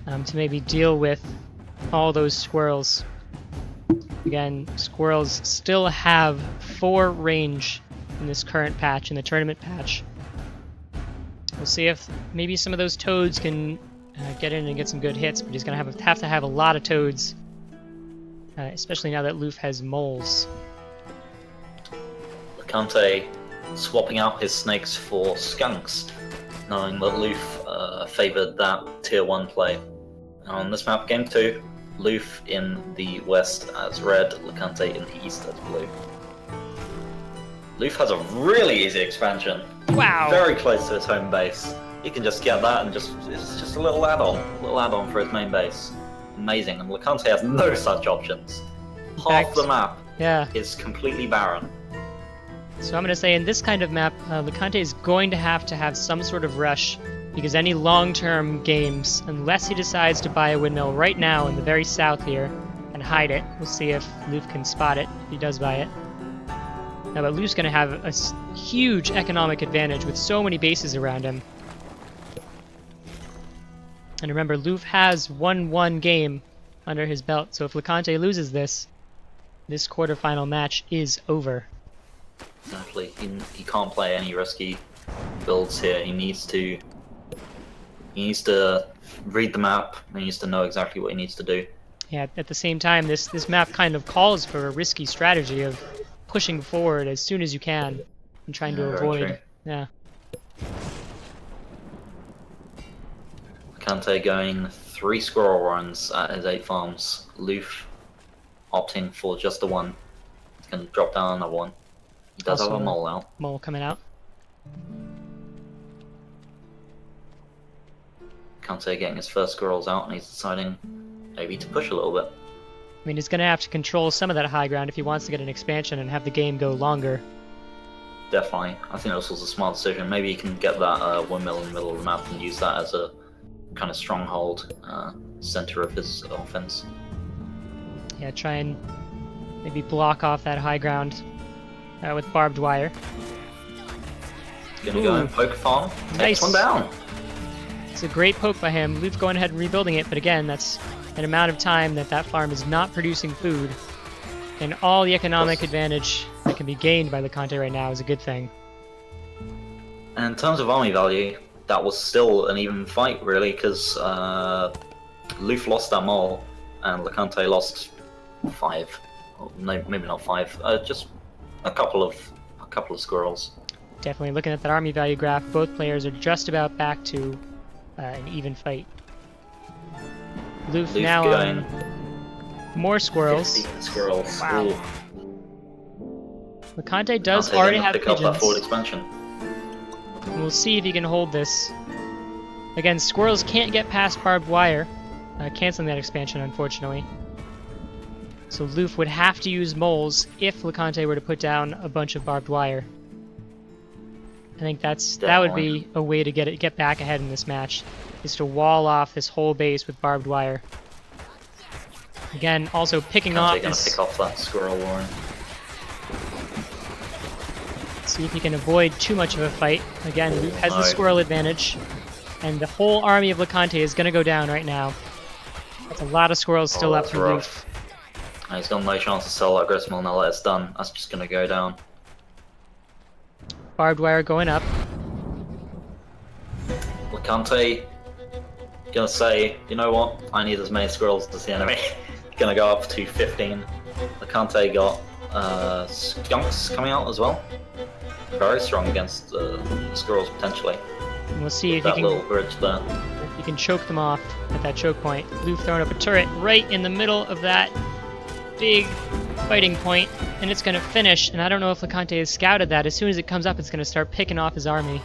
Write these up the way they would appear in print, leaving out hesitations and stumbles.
to maybe deal with all those squirrels. Again, squirrels still have 4 range in this current patch, in the tournament patch. We'll see if maybe some of those toads can get in and get some good hits, but he's going to have to have a lot of toads, especially now that Loof has moles. Lacante swapping out his snakes for skunks, knowing that Loof favoured that tier 1 play. On this map, game 2, Loof in the west as red, Lacante in the east as blue. Loof has a really easy expansion. Wow! Very close to his home base. He can just get that and it's just a little add-on for his main base. Amazing, and Lacante has no such options. Half the map is completely barren. So I'm going to say in this kind of map, Lacante is going to have some sort of rush, because any long-term games, unless he decides to buy a windmill right now in the very south here and hide it, we'll see if Loof can spot it, if he does buy it. Now, but Loof's going to have a huge economic advantage with so many bases around him. And remember, Loof has won 1 game under his belt, so if Lacante loses this quarterfinal match is over. Exactly. He can't play any risky builds here. He needs to read the map. He needs to know exactly what he needs to do. Yeah, at the same time, this map kind of calls for a risky strategy of pushing forward as soon as you can and trying to avoid. Yeah. Lacante going 3 squirrel runs at his 8 farms. Loof opting for just the 1. He's going to drop down another 1. He does Also have a mole out. Mole coming out. Lacante getting his first squirrels out, and he's deciding maybe to push a little bit. I mean, he's going to have to control some of that high ground if he wants to get an expansion and have the game go longer. Definitely. I think this was a smart decision. Maybe he can get that windmill in the middle of the map and use that as a kind of stronghold center of his offense. Yeah, try and maybe block off that high ground with barbed wire. Gonna go and poke a farm. Nice. Takes one down. It's a great poke by him. Loof going ahead and rebuilding it, but again, that's an amount of time that farm is not producing food. And all the economic advantage that can be gained by Lacante right now is a good thing. And in terms of army value, that was still an even fight, really, because Loof lost that mole, and Lacante lost 5. Or maybe not 5. Just a couple of squirrels. Definitely looking at that army value graph, both players are just about back to an even fight. Loof now going more squirrels. 50 squirrels. Wow. Ooh. Lacante does Lacante already gonna have pick up that pigeons. forward expansion. And we'll see if he can hold this. Again, squirrels can't get past barbed wire, canceling that expansion, unfortunately. So Loof would have to use moles if Lacante were to put down a bunch of barbed wire. I think that would be a way to get back ahead in this match, is to wall off this whole base with barbed wire. Again, also picking off this. Pick off that squirrel warren. See if he can avoid too much of a fight. Again, Loof has the squirrel advantage, and the whole army of Lacante is going to go down right now. That's a lot of squirrels still up for Loof. He's got no chance to sell that gristmill now that it's done. That's just going to go down. Barbed wire going up. Lacante gonna say, you know what? I need as many squirrels as the enemy. Gonna go up to 15. Lacante got skunks coming out as well. Very strong against squirrels potentially. And we'll see if that he can, little bridge there. If he can choke them off at that choke point. Loof throwing up a turret right in the middle of that big fighting point, and it's going to finish. And I don't know if Lacante has scouted that. As soon as it comes up, it's going to start picking off his army.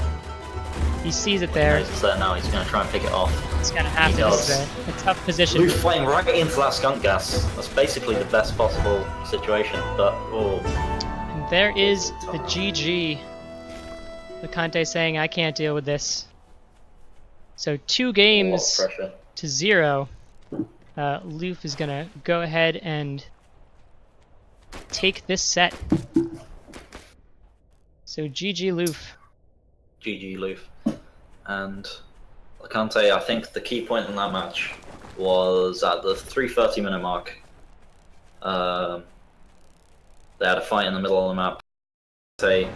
He sees it there. It's there now. He's going to try and pick it off. It's going to have to. This is a tough position. Loof flying right into that skunk gas. That's basically the best possible situation. But and there is the GG. Lacante saying, "I can't deal with this." So 2 games to 0. Loof is going to go ahead and take this set. So GG Loof. GG Loof. And Lacante, I think the key point in that match was at the 3:30 minute mark. They had a fight in the middle of the map. They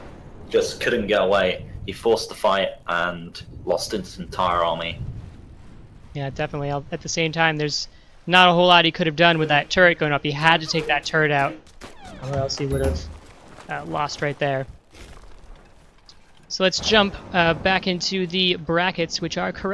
just couldn't get away. He forced the fight and lost his entire army. Yeah, definitely. At the same time, there's not a whole lot he could have done with that turret going up. He had to take that turret out, or else he would have lost right there. So let's jump back into the brackets, which are correct.